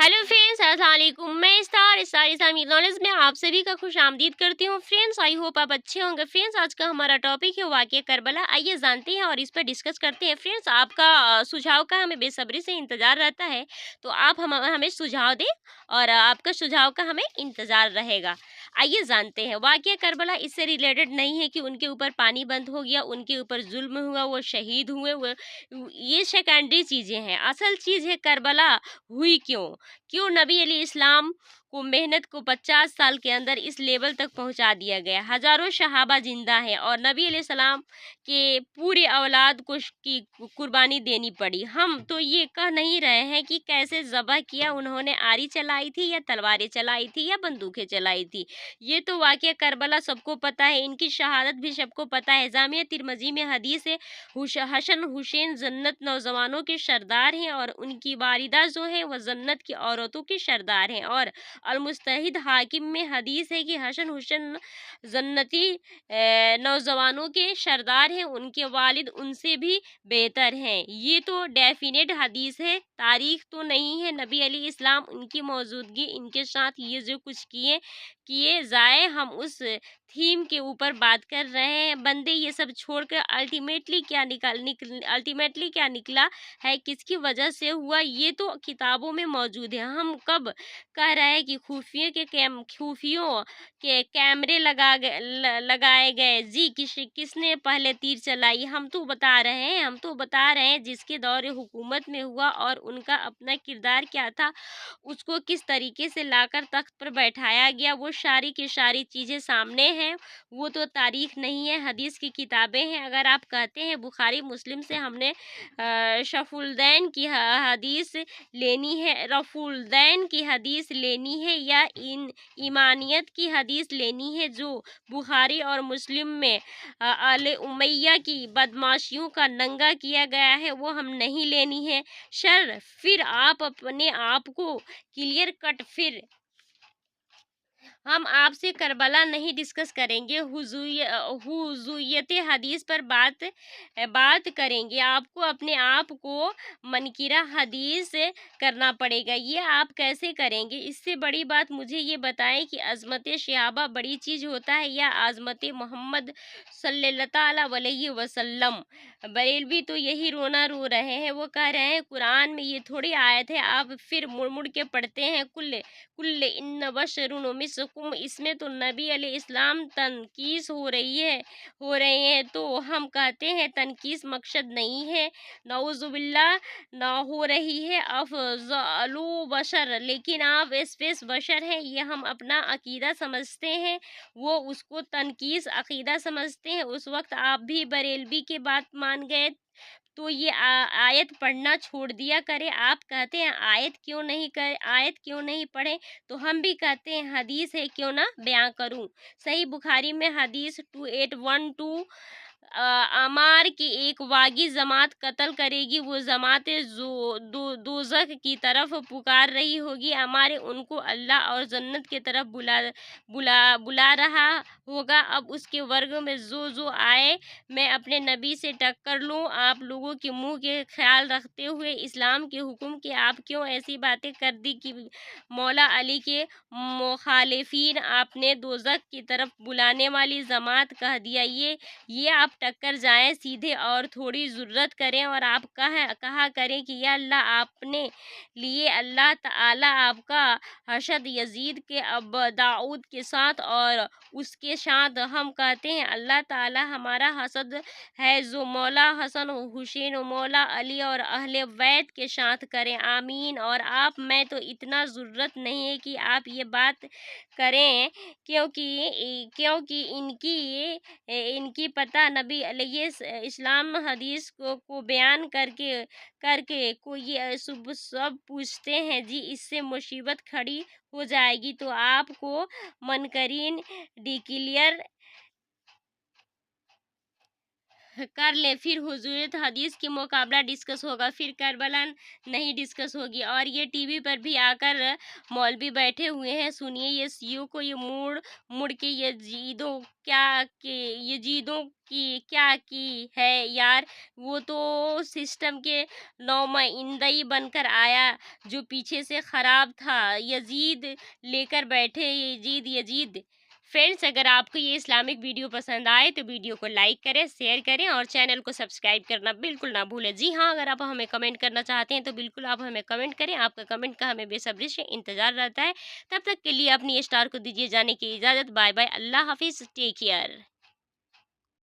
Hello friends, अस्सलाम वालेकुम। मैं स्टार इस्लामिक नॉलेज में आप सभी का खुश आमदीद करती हूँ। फ्रेंड्स, आई होप आप अच्छे होंगे। फ्रेंड्स, आज का हमारा टॉपिक है वाक़या करबला। आइए जानते हैं और इस पर डिस्कस करते हैं। फ्रेंड्स, आपका सुझाव का हमें बेसब्री से इंतज़ार रहता है, तो आप हमें सुझाव दें और आपका सुझाव का हमें इंतज़ार रहेगा। आइए जानते हैं वाक़या करबला। इससे रिलेटेड नहीं है कि उनके ऊपर पानी बंद हो गया, उनके ऊपर ज़ुल्म हुआ, वो शहीद हुए, वो ये सेकेंडरी चीज़ें हैं। असल चीज़ है करबला हुई क्यों? क्यों नबी अली इस्लाम को मेहनत को 50 साल के अंदर इस लेवल तक पहुंचा दिया गया। हजारों सहाबा जिंदा हैं और नबी अली सलाम के पूरे औलाद को की कुर्बानी देनी पड़ी। हम तो ये कह नहीं रहे हैं कि कैसे ज़बह किया, उन्होंने आरी चलाई थी या तलवारें चलाई थी या बंदूकें चलाई थी। ये तो वाक़या करबला सबको पता है, इनकी शहादत भी सबको पता है। जामिया तिरमिज़ी में हदीस है, हसन हुसैन जन्नत नौजवानों के सरदार हैं और उनकी वालिदा जो है वह जन्नत की औरतों के सरदार हैं। और अलमुस्तहिद हाकिम में हदीस है कि हसन हुसैन जन्नती नौजवानों के सरदार हैं, उनके वालिद उनसे भी बेहतर हैं। ये तो डेफिनेट हदीस है, तारीख तो नहीं है। नबी अली इस्लाम उनकी मौजूदगी इनके साथ ये जो कुछ किए किए जाए, हम उस थीम के ऊपर बात कर रहे हैं। बंदे ये सब छोड़कर अल्टीमेटली क्या निकला है, किसकी वजह से हुआ, ये तो किताबों में मौजूद है। हम कब कह रहे हैं कि खुफियों के कैमरे लगाए गए जी, किसने पहले तीर चलाई? हम तो बता रहे हैं जिसके दौर हुकूमत में हुआ और उनका अपना किरदार क्या था, उसको किस तरीके से लाकर तख्त पर बैठाया गया, वो सारी की सारी चीज़ें सामने हैं। वो तो तारीख नहीं है, हदीस की किताबें हैं। अगर आप कहते हैं बुखारी मुस्लिम से हमने शफुलदैन की हदीस लेनी है, रफुलदैन की हदीस लेनी है या इन ईमानियत की हदीस लेनी है जो बुखारी और मुस्लिम में आले उमैया की बदमाशियों का नंगा किया गया है, वो हम नहीं लेनी है। सर, फिर आप अपने आप को क्लियर कट फिर हम आपसे करबला नहीं डिस्कस करेंगे, हुजूयत हदीस पर बात करेंगे। आपको अपने आप को मनकीरा हदीस करना पड़ेगा। ये आप कैसे करेंगे? इससे बड़ी बात मुझे ये बताएं कि अज़मत सहाबा बड़ी चीज़ होता है या अज़मत मोहम्मद सल्लल्लाहु अलैहि वसल्लम? बरेलवी तो यही रोना रो रहे हैं। वो कह रहे हैं कुरान में ये थोड़ी आयत है, आप फिर मुड़ मुड़ के पढ़ते हैं कुल्ले इन बशरुन मिस्लुकुम। इसमें तो नबी अलैहि इस्लाम तनकीस हो रही है, तो हम कहते हैं तनकीस मकसद नहीं है, नऊजुबिल्लाह ना हो रही है अफजलु बशर, लेकिन आप स्पेस बशर हैं, ये हम अपना अकीदा समझते हैं, वो उसको तनकीस अकीदा समझते हैं। उस वक्त आप भी बरेलवी के बात मान गए, तो ये आयत पढ़ना छोड़ दिया करें। आप कहते हैं आयत क्यों नहीं पढ़े, तो हम भी कहते हैं हदीस है क्यों ना बयां करूं। सही बुखारी में हदीस 2812 अमार की एक वागी जमात कत्ल करेगी, वो जमात दोजख की तरफ पुकार रही होगी। हमारे उनको अल्लाह और जन्नत की तरफ बुला रहा होगा। अब उसके वर्ग में जो आए, मैं अपने नबी से टक्कर लूँ। आप लोगों के मुंह के ख्याल रखते हुए इस्लाम के हुक्म के आप क्यों ऐसी बातें कर दी कि मौला अली के मुखालिफिन आपने दोजख की तरफ बुलाने वाली जमात कह दिया। ये आप टक्कर जाएं सीधे और थोड़ी ज़ुर्रत करें और आप कहा करें कि या अल्लाह, आपने लिए अल्लाह ताला आपका हशद यजीद के अब दाऊद के साथ और उसके साथ हम कहते हैं अल्लाह ताला हमारा हसद है जो मौला हसन हुसैन मौला अली और अहले बैत के साथ करें, आमीन। और आप मैं तो इतना ज़रूरत नहीं है कि आप ये बात करें, क्योंकि इनकी पता नबी अलैहि इस्लाम हदीस को बयान करके को ये सब पूछते हैं जी, इससे मुसीबत खड़ी हो जाएगी, तो आपको मनकरीन डिक्लियर कर लें, फिर हुज़ूरियत हदीस की मुकाबला डिस्कस होगा, फिर करबला नहीं डिस्कस होगी। और ये टीवी पर भी आकर मौलवी बैठे हुए हैं, सुनिए ये शियों को ये मुड़ मुड़ के यजीदों की क्या की है यार, वो तो सिस्टम के नुमाइंदा ही बनकर आया जो पीछे से ख़राब था, यजीद लेकर बैठे यजीद यजीद। फ्रेंड्स, अगर आपको ये इस्लामिक वीडियो पसंद आए तो वीडियो को लाइक करें, शेयर करें और चैनल को सब्सक्राइब करना बिल्कुल ना भूलें। जी हाँ, अगर आप हमें कमेंट करना चाहते हैं तो बिल्कुल आप हमें कमेंट करें, आपका कमेंट का हमें बेसब्री से इंतज़ार रहता है। तब तक के लिए अपनी स्टार को दीजिए जाने की इजाज़त। बाय बाय, अल्लाह हाफ़िज़, टेक केयर।